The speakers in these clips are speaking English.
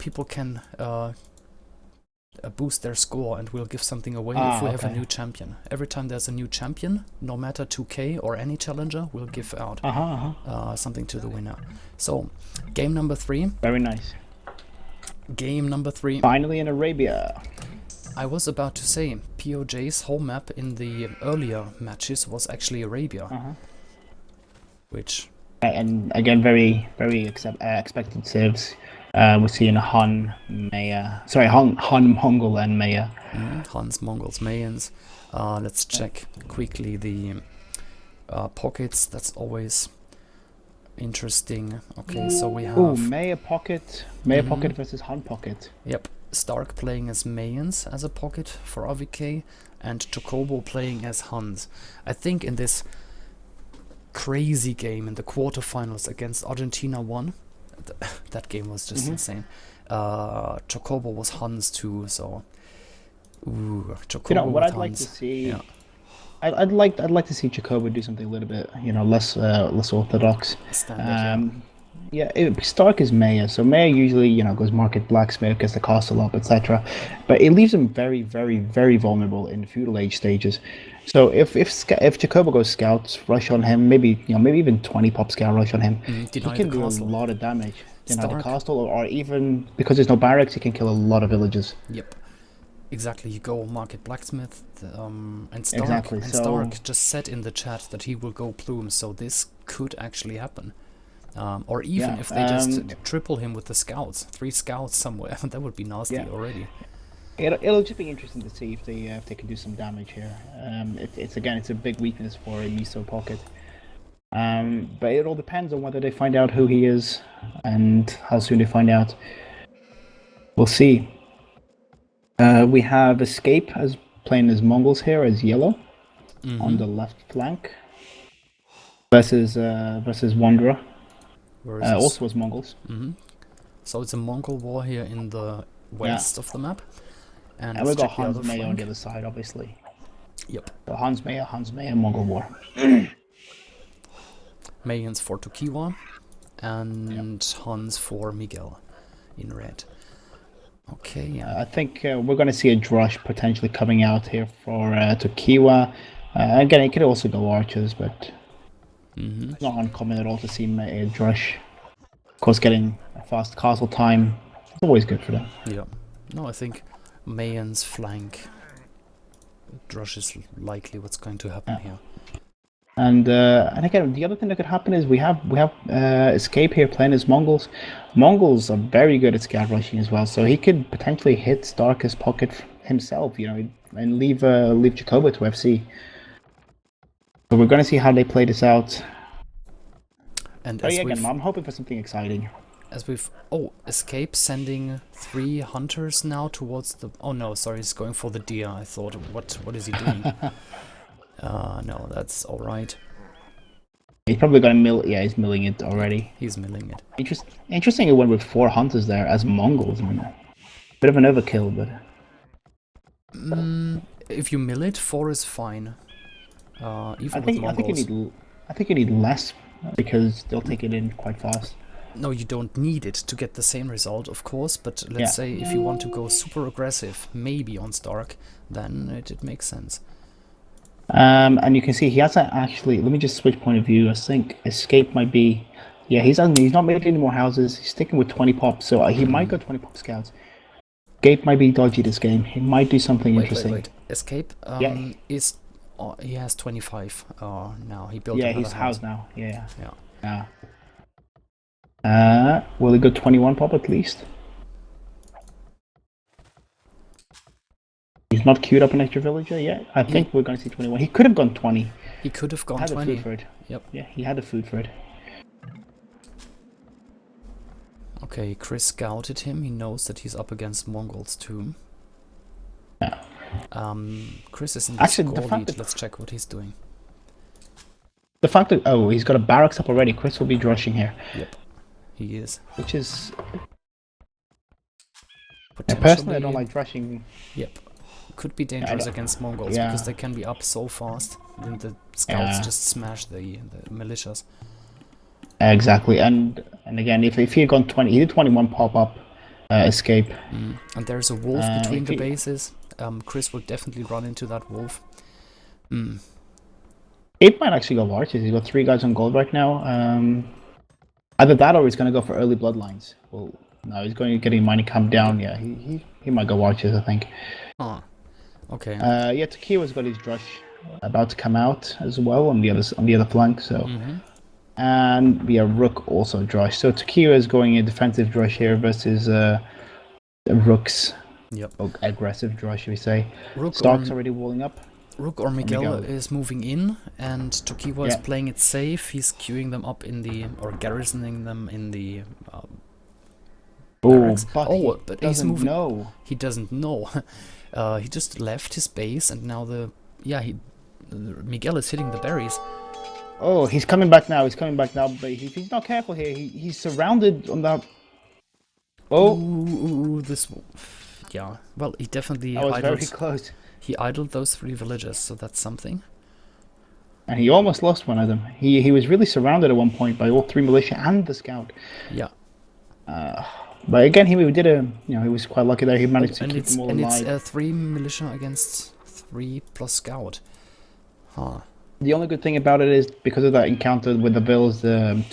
people can boost their score, and we'll give something away if we have a new champion. Every time there's a new champion, no matter 2K or any challenger, we'll give out something to the winner. So, game number 3. Very nice. Game number 3. Finally in Arabia. I was about to say, PoJ's home map in the earlier matches was actually Arabia. Which... And again, very expected serves. We're seeing Han, Maya... Sorry, Han, Mongol and Maya. Hans, Mongols, Mayans. Let's check quickly the pockets. That's always interesting. Okay, so we have... Oh, Maya pocket. Maya pocket versus Han pocket. Yep. Stark playing as Mayans as a pocket for RVK, and Chocobo playing as Hans. I think in this crazy game in the quarterfinals against Argentina 1, that game was just insane. Chocobo was Hans too, so Chocobo. You know what I'd like to see. Yeah. I'd like to see Chocobo do something a little bit, less orthodox. Standard, Stark is Maya, so Maya usually goes market blacksmith, gets the castle up, etc. But it leaves him very, very, very vulnerable in feudal age stages. So if Chocobo goes scouts, rush on him, maybe even 20 pop scout rush on him, he can do a lot of damage. Deny the castle, or even because there's no barracks, he can kill a lot of villages. Yep. Exactly, you go market blacksmith, and Stark just said in the chat that he will go plume, so this could actually happen. Or even if they just triple him with the scouts, 3 scouts somewhere, that would be nasty already. It'll just be interesting to see if they can do some damage here. It's a big weakness for a Miso pocket. But it all depends on whether they find out who he is and how soon they find out. We'll see. We have Escape as playing as Mongols here as yellow on the left flank versus Wanderer. Also as Mongols. So it's a Mongol war here in the west of the map. And we've got Hans Maya on the other side, obviously. Yep. So Hans Maya, Mongol war. Mayans for Tokiwa and Hans for Miguel in red. Okay, I think we're going to see a Drush potentially coming out here for Tokiwa. Again, it could also go archers, but it's not uncommon at all to see a Drush. Of course, getting a fast castle time is always good for them. Yeah. No, I think Mayans flank Drush is likely what's going to happen here. And again, the other thing that could happen is we have Escape here playing as Mongols. Mongols are very good at scout rushing as well, so he could potentially hit Stark's pocket himself, and leave Chocobo to FC. So we're going to see how they play this out. And again, I'm hoping for something exciting. As we've Escape sending 3 hunters now towards the. Oh no, sorry, he's going for the deer. I thought, what is he doing? No, that's all right. He's probably gonna mill. Yeah, he's milling it already. He's milling it. Interesting. It went with 4 hunters there as Mongols. Bit of an overkill, but. If you mill it, 4 is fine. Even with Mongols. I think you need less because they'll take it in quite fast. No, you don't need it to get the same result, of course. But let's say if you want to go super aggressive, maybe on Stark, then it makes sense. And you can see he hasn't actually. Let me just switch point of view. I think Escape might be. Yeah, he's not making any more houses. He's sticking with 20 pops, so he might go 20 pop scouts. Escape might be dodgy this game. He might do something interesting. Wait. Escape is. He has 25 now. He built. Yeah, he's house now. Yeah. Will he go 21 pop at least? He's not queued up an extra villager yet. I think we're going to see 21. He could have gone 20. He could have gone 20. He had the food for it. Yep. Yeah, he had the food for it. Okay, Chris scouted him. He knows that he's up against Mongols too. Yeah. Chris is in the score lead. Let's check what he's doing. The fact that he's got a barracks up already. Chris will be drushing here. Yep, he is. Which is. Personally, I don't like drushing. Yep. Could be dangerous against Mongols because they can be up so fast and the scouts just smash the militias. Exactly, and again, if he had gone 20, he did 21 pop up. escape. And there's a wolf between if the he- bases. Chris will definitely run into that wolf. It might actually go archers. He's got 3 guys on gold right now. Either that or he's going to go for early bloodlines. Well, no, he's going to get mining camp down. Yeah, he might go archers, I think. Ah, okay. Yeah, Takiwa's got his drush about to come out as well on the other flank. So, and we have Rook also drush. So Takiwa is going a defensive drush here versus Rook's aggressive drush, should we say? Stark's already walling up. Rook or Miguel is moving in, and Tokiwa is playing it safe. He's queuing them up in the, or garrisoning them in the barracks. But he's moving. Know. He doesn't know. He just left his base, and now Miguel is hitting the berries. Oh, he's coming back now. But if he's not careful here, he's surrounded on that. Oh, yeah. Well, he definitely. That was very close. He idled those 3 villages, so that's something. And he almost lost one of them. He was really surrounded at one point by all 3 militia and the scout. Yeah. But again, he was quite lucky there. He managed to keep them all alive. And it's 3 militia against 3 plus scout. Huh. The only good thing about it is because of that encounter with the vills,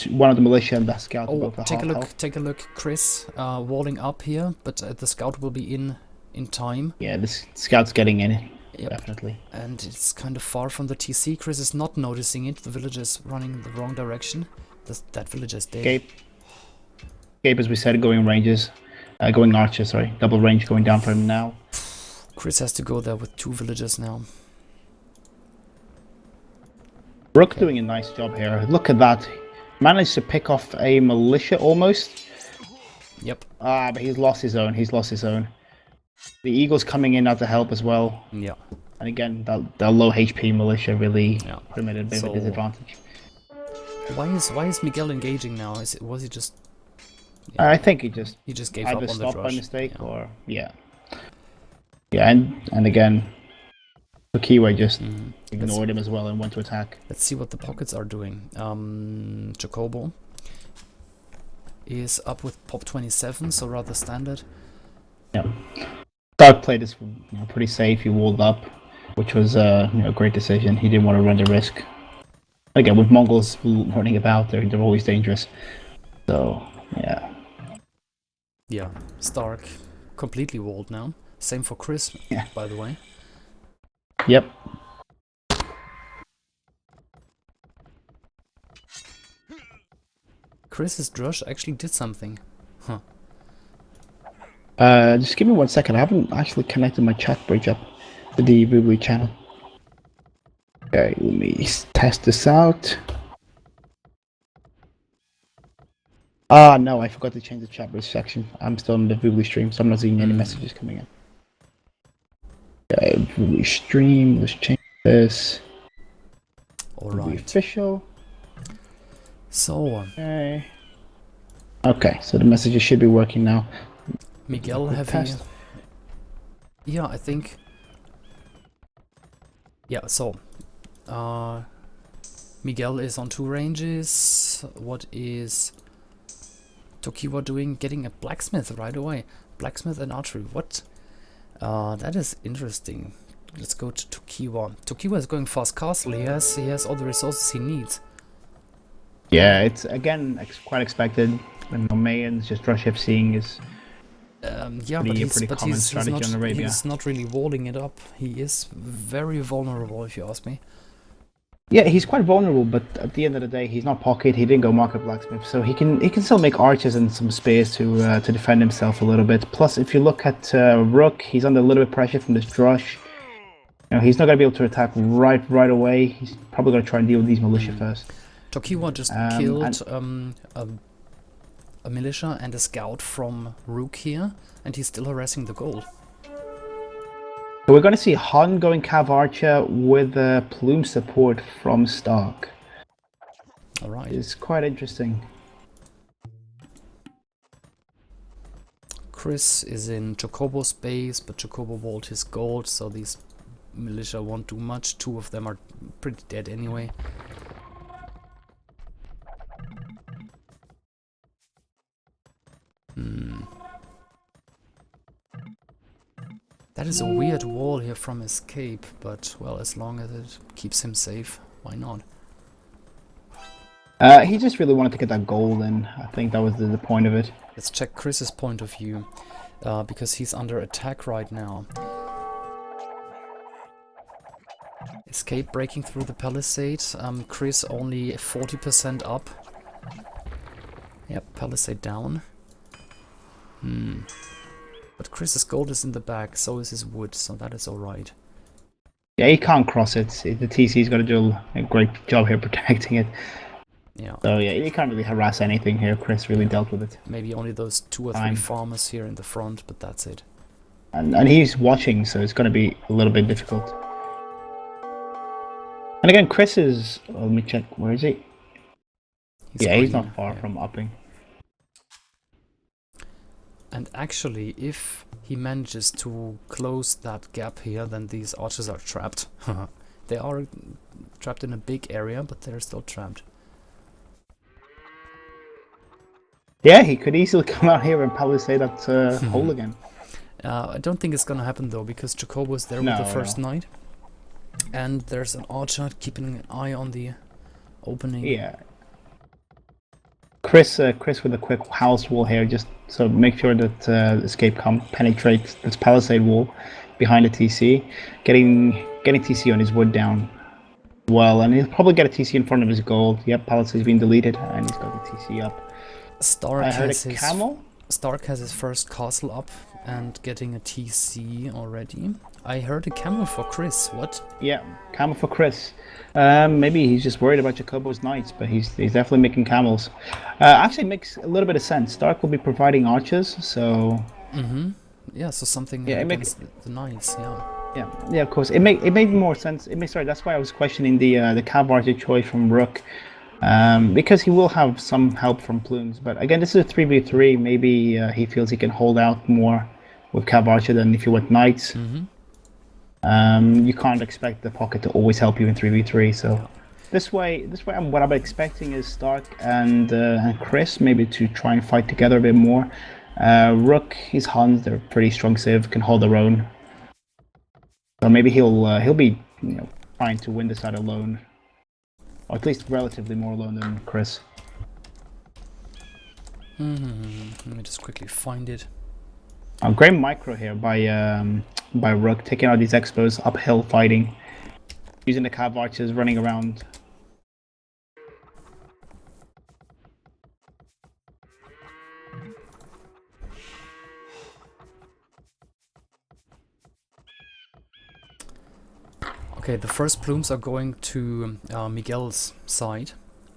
one of the militia and the scout. Take a look, Chris, walling up here, but the scout will be in time. Yeah, the scout's getting in, definitely. And it's kind of far from the TC. Chris is not noticing it. The village is running the wrong direction. That village is dead. Gabe, as we said, going archer, sorry. Double range going down for him now. Chris has to go there with 2 villages now. Rook doing a nice job here. Look at that. Managed to pick off a militia almost. Yep. But he's lost his own. The Eagle's coming in now to help as well. Yeah. And again, that low HP militia really put him at a bit of a disadvantage. Why is Miguel engaging now? Was he just? Yeah. I think he just gave up on the stopped rush by mistake or and again, Tokiwa just ignored him as well and went to attack. Let's see what the pockets are doing. Jacobo is up with pop 27, so rather standard. Yeah. Stark played this pretty safe. He walled up, which was a great decision. He didn't want to run the risk. Again, with Mongols running about, they're always dangerous. So yeah, Stark completely walled now. Same for Chris, by the way. Yep. Chris's drush actually did something. Huh. Just give me 1 second. I haven't actually connected my chat bridge up to the Voobly channel. Okay, let me test this out. No, I forgot to change the chat bridge section. I'm still in the Voobly stream, so I'm not seeing any messages coming in. Okay, Voobly stream. Let's change this. Alright. Official. So. Okay, so the messages should be working now. Miguel heavy. Yeah, I think. Yeah, so. Miguel is on 2 ranges. What is Tokiwa doing? Getting a blacksmith right away. Blacksmith and archery. What? That is interesting. Let's go to Tokiwa. Tokiwa is going fast castle. He has all the resources he needs. Yeah, it's again quite expected. When Mayans just rush FCing is. He's not really walling it up. He is very vulnerable, if you ask me. Yeah, he's quite vulnerable, but at the end of the day, he's not pocket. He didn't go market blacksmith, so he can still make archers and some spears to defend himself a little bit. Plus, if you look at Rook, he's under a little bit of pressure from this drush. He's not going to be able to attack right away. He's probably going to try and deal with these militia first. Tokiwa just killed a militia and a scout from Rook here, and he's still harassing the gold. So we're going to see Han going Cav Archer with plume support from Stark. Alright. It's quite interesting. Chris is in Chocobo's base, but Chocobo walled his gold, so these militia won't do much. 2 of them are pretty dead anyway. That is a weird wall here from Escape, but well, as long as it keeps him safe, why not? He just really wanted to get that goal in. I think that was the point of it. Let's check Chris's point of view, because he's under attack right now. Escape breaking through the palisade. Chris only 40% up. Yep, palisade down. But Chris's gold is in the back, so is his wood, so that is alright. Yeah, he can't cross it. The TC's got to do a great job here protecting it. Yeah. So yeah, you can't really harass anything here. Chris really dealt with it. Maybe only those 2 or 3 farmers here in the front, but that's it. And he's watching, so it's going to be a little bit difficult. And again, Chris is... let me check. Where is he? He's not far from upping. And actually, if he manages to close that gap here, then these archers are trapped. They are trapped in a big area, but they're still trapped. Yeah, he could easily come out here and palisade that hole again. I don't think it's gonna happen though, because Jacobo is there with the first knight. And there's an archer keeping an eye on the opening. Yeah. Chris with a quick house wall here, just so make sure that Escape can't penetrate this palisade wall behind the TC. Getting TC on his wood down. Well, and he'll probably get a TC in front of his gold. Yep, palisade's been deleted, and he's got the TC up. Stark has his first castle up and getting a TC already. I heard a camel for Chris. What? Yeah, camel for Chris. Maybe he's just worried about Jacobo's knights, but he's definitely making camels. Actually makes a little bit of sense. Stark will be providing archers, so... Yeah, so something against the knights, yeah. Yeah, of course. It made more sense. Sorry, that's why I was questioning the cav archer choice from Rook. Because he will have some help from plumes, but again, this is a 3v3. Maybe he feels he can hold out more with cav archer than if you went knights. You can't expect the pocket to always help you in 3v3. So this way, what I'm expecting is Stark and Chris maybe to try and fight together a bit more. Rook, his Huns, they're pretty strong civ, can hold their own. So maybe he'll be trying to win this out alone. Or at least relatively more alone than Chris. Let me just quickly find it. Great micro here by Rook, taking out these expos, uphill fighting, using the cav archers, running around. Okay, the first plumes are going to Miguel's side,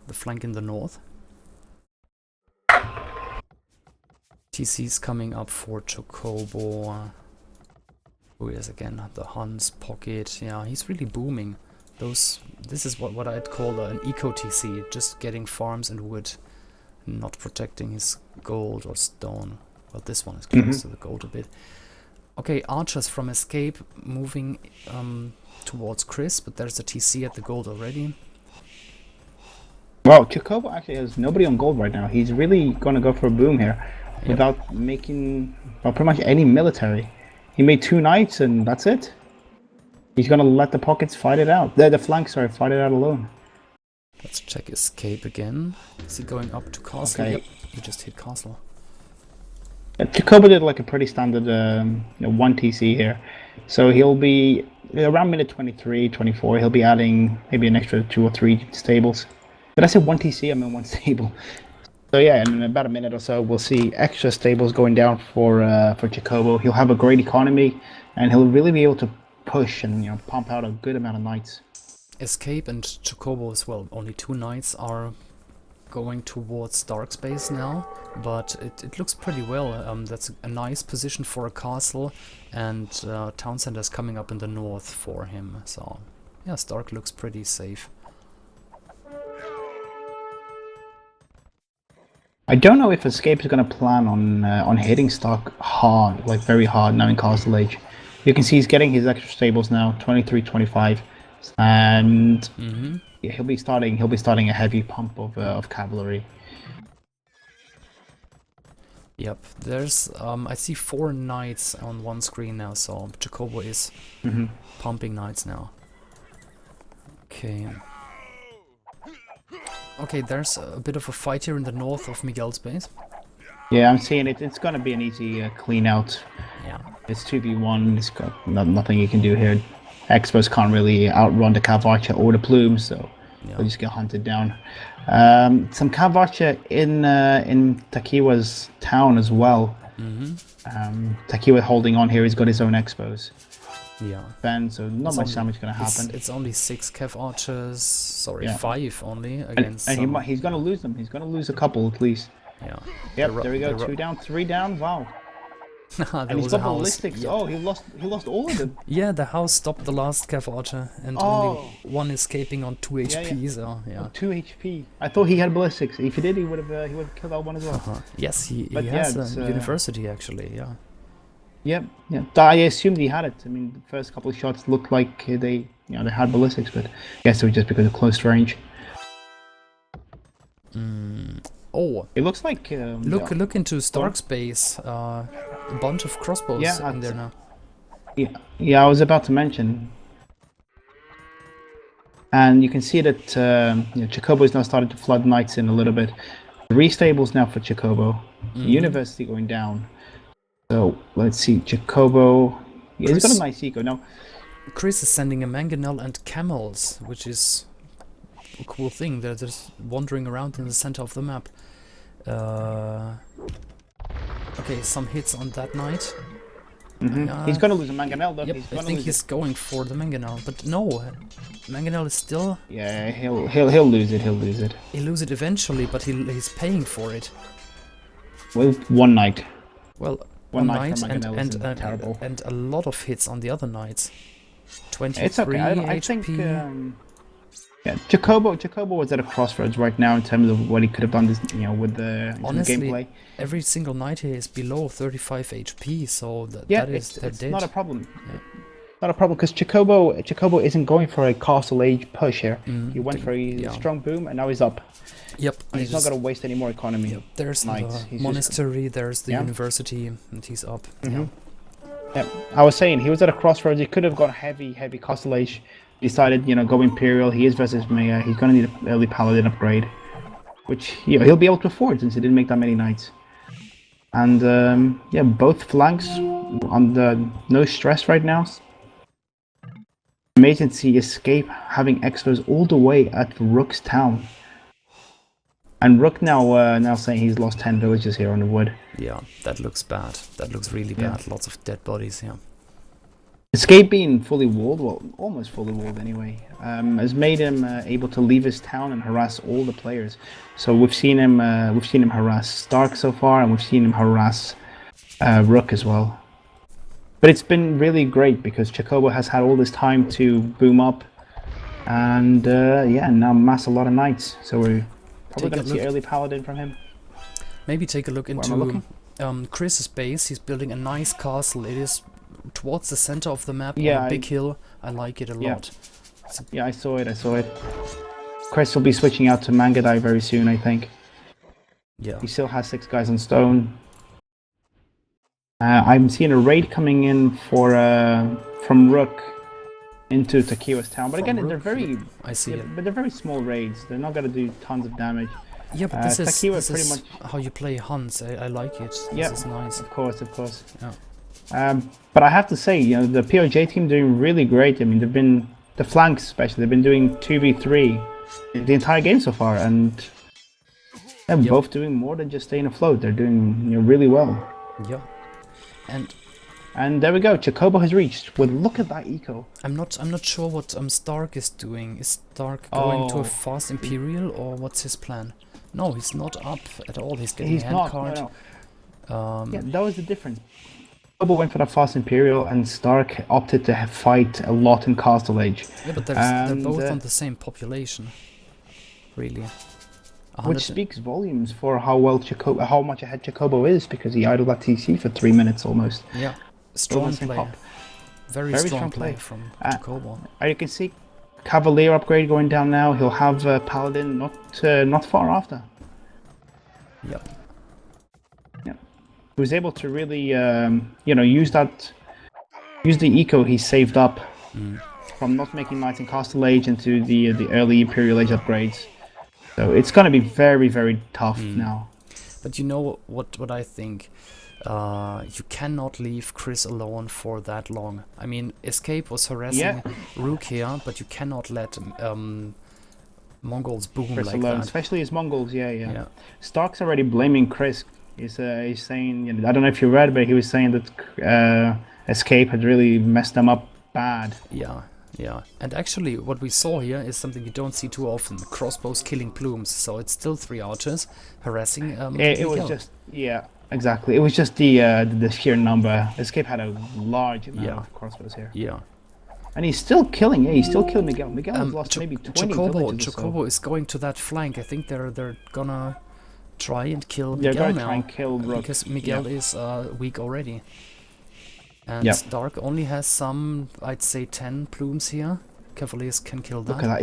the flank in the north. TC's coming up for Chocobo. Who is again the Huns pocket. Yeah, he's really booming. This is what I'd call an eco TC, just getting farms and wood, not protecting his gold or stone. Well, this one is close to the gold a bit. Okay, archers from Escape moving towards Chris, but there's a TC at the gold already. Wow, Chocobo actually has nobody on gold right now. He's really gonna go for a boom here, without making pretty much any military. He made 2 knights and that's it. He's gonna let the pockets fight it out. The flanks, sorry, fight it out alone. Let's check Escape again. Is he going up to castle? Okay. Yep, he just hit castle. Chocobo did like a pretty standard 1 TC here. So he'll be around minute 23, 24. He'll be adding maybe an extra 2 or 3 stables. Did I say 1 TC? I mean 1 stable. So yeah, in about a minute or so, we'll see extra stables going down for Chocobo. He'll have a great economy, and he'll really be able to push and pump out a good amount of knights. Escape and Chocobo as well. Only 2 knights are going towards Dark Space now, but it looks pretty well. That's a nice position for a castle, and town center's coming up in the north for him. So yeah, Stark looks pretty safe. I don't know if Escape is going to plan on hitting Stark hard, like very hard now in Castle Age. You can see he's getting his extra stables now, 23, 25, and yeah, he'll be starting a heavy pump of cavalry. Yep, there's I see 4 knights on one screen now, so Jacobo is pumping knights now. Okay. Okay, there's a bit of a fight here in the north of Miguel's base. Yeah, I'm seeing it. It's gonna be an easy clean out. Yeah. It's 2v1. It's got nothing you can do here. Expos can't really outrun the Cav Archer or the Plumes, so they'll just get hunted down. Some Cav Archer in Takiwa's town as well. Takiwa holding on here. He's got his own Expos. Yeah. Ben, so not much damage gonna happen. It's only 6 Cav Archers. Sorry, 5 only against. And he's gonna lose them. He's gonna lose a couple at least. Yeah. Yep. There we go. 2 down, 3 down. Wow. And he's got ballistics. Yeah. Oh, he lost all of them. Yeah, the house stopped the last Cav Archer, and only one escaping on 2 HP. So yeah. 2 HP. I thought he had ballistics. If he did, he would have killed that one as well. Yes, he has a university actually. Yeah. Yep. Yeah. I assumed he had it. I mean, the first couple of shots looked like they had ballistics, but I guess it was just because of close range. Oh, it looks like look into Stark's base. A bunch of crossbows in there now. Yeah, I was about to mention, and you can see that Jacobo is now starting to flood knights in a little bit. 3 stables now for Jacobo. University going down. So let's see, Jacobo. Yeah, he's got a nice eco now. Chris is sending a mangonel and camels, which is a cool thing. They're just wandering around in the center of the map. Okay, some hits on that knight. He's gonna lose a mangonel though. Yep, I think he's going for the mangonel, but no, mangonel is still. Yeah, he'll lose it. He'll lose it. He'll lose it eventually, but he's paying for it. With 1 knight. Well, one knight terrible. And a lot of hits on the other knights. 23 it's okay. I HP. think Jacobo was at a crossroads right now in terms of what he could have done with the gameplay. Every single knight here is below 35 HP, so it's not a problem. Yeah. Not a problem because Jacobo isn't going for a castle age push here. He went for a strong boom and now he's up. Yep. He's not going to waste any more economy. Yep. There's the monastery, there's the university, and he's up. Yeah. I was saying he was at a crossroads. He could have gone heavy castle age. Decided, go Imperial. He is versus Maya. He's going to need an early Paladin upgrade, which he'll be able to afford since he didn't make that many knights. And both flanks on the no stress right now. Amazing to see escape having expos all the way at Rook's town. And Rook now saying he's lost 10 villages here on the wood. Yeah, that looks bad. That looks really bad. Lots of dead bodies, Escape being fully walled, well, almost fully walled anyway, has made him able to leave his town and harass all the players. So we've seen him harass Stark so far, and we've seen him harass Rook as well. But it's been really great because Jacobo has had all this time to boom up, and now amass a lot of knights. So we're probably going to see early Paladin from him. Maybe take a look into Chris's base. He's building a nice castle. It is towards the center of the map on a big hill. I like it a lot. Yeah, I saw it. Chris will be switching out to Mangadai very soon, I think. Yeah. He still has 6 guys on stone. I'm seeing a raid coming in from Rook into Takiwa's town, but again, they're very. I see it. But they're very small raids. They're not going to do tons of damage. Yeah, but this is much how you play Huns. I like it. This is nice. Of course. Yeah. But I have to say, the PoJ team doing really great. I mean, they've been the flanks especially. They've been doing 2v3 the entire game so far, and they're both doing more than just staying afloat. They're doing really well. Yeah. And there we go. Jacobo has reached. Well, look at that eco. I'm not sure what Stark is doing. Is Stark going to a fast Imperial, or what's his plan? No, he's not up at all. He's getting a hand card. No. That was the difference. Jacobo went for the fast Imperial, and Stark opted to fight a lot in Castle Age. Yeah, but they're both on the same population. Really. Which speaks volumes for how much ahead Jacobo is, because he idled that TC for 3 minutes almost. Yeah, strong play. Very strong play from Jacobo. You can see Cavalier upgrade going down now. He'll have Paladin not far after. Yep. He was able to really, use the eco he saved up from not making knights in Castle Age into the early Imperial Age upgrades. So it's going to be very, very tough now. But you know what I think? You cannot leave Chris alone for that long. I mean, Escape was harassing Rook here, but you cannot let Mongols boom Chris like alone, that. especially his Mongols. Yeah. Stark's already blaming Chris. He's saying, I don't know if you read, but he was saying that Escape had really messed them up bad. Yeah. And actually, what we saw here is something you don't see too often: crossbows killing plumes. So it's still 3 archers harassing. It was just exactly. It was just the sheer number. Escape had a large amount of crossbows here. Yeah. And he's still killing. Yeah, he's still killing Miguel. Miguel has lost maybe 20 villages or so. Chocobo is going to that flank. I think they're gonna try and kill They're Miguel gonna now. try and kill Rook. Because Miguel is weak already. And Dark only has some, I'd say 10 plumes here. Cavaliers can kill that. Look at that.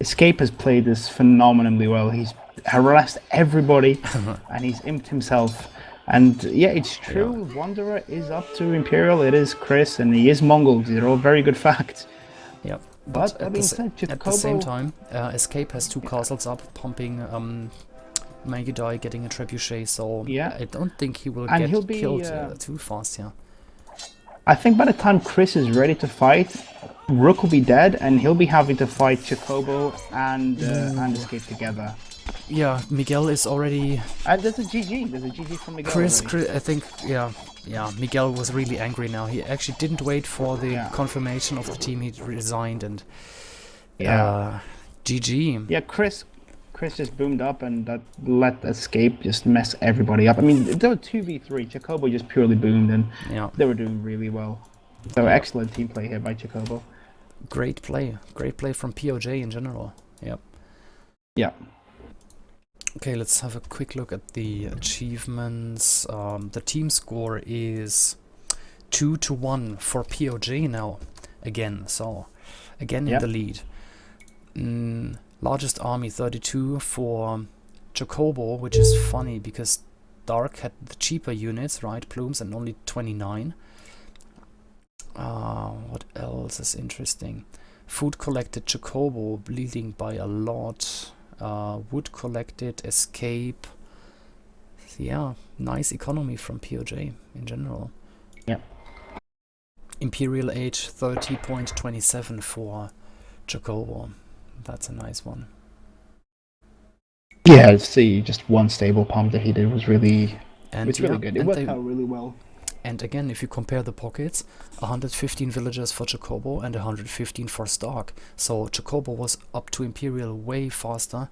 Escape has played this phenomenally well. He's harassed everybody and he's imped himself. And yeah, it's true. Wanderer is up to Imperial. It is Chris and he is Mongol. These are all very good facts. Yeah. But at the same time, Escape has 2 castles up, pumping Magidai, getting a trebuchet, so I don't think he will get killed too fast here. I think by the time Chris is ready to fight, Rook will be dead, and he'll be having to fight Chocobo and Escape together. Yeah, Miguel is already... And there's a GG. There's a GG from Miguel. Chris, I think, Miguel was really angry now. He actually didn't wait for the confirmation of the team. He resigned and... GG. Yeah, Chris just boomed up and that let Escape just mess everybody up. I mean, there were 2v3. Chocobo just purely boomed and they were doing really well. So excellent team play here by Chocobo. Great play from PoJ in general. Yep. Yeah. Okay, let's have a quick look at the achievements. The team score is 2-1 for PoJ now. Again, in the lead. Largest army 32 for Chocobo, which is funny because Dark had the cheaper units, right? Plumes, and only 29. What else is interesting? Food collected Chocobo, bleeding by a lot. Wood collected, Escape. Yeah, nice economy from PoJ in general. Yeah. Imperial Age 30.27 for Chocobo. That's a nice one. Yeah, see, just one stable pump that he did was really, really good. It worked out really well. And again, if you compare the pockets, 115 villagers for Chocobo and 115 for Stark. So Chocobo was up to Imperial way faster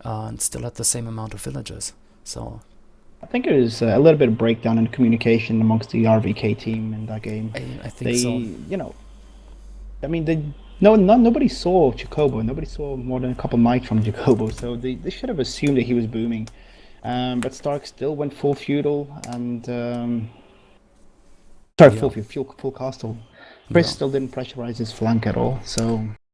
and still had the same amount of villagers. So I think it was a little bit of breakdown in communication amongst the RVK team in that game. I think so. You know, I mean, nobody saw Chocobo. Nobody saw more than a couple knights from Chocobo, so they should have assumed that he was booming. But Stark still went full feudal and full castle. Chris still didn't pressurize his flank at all. So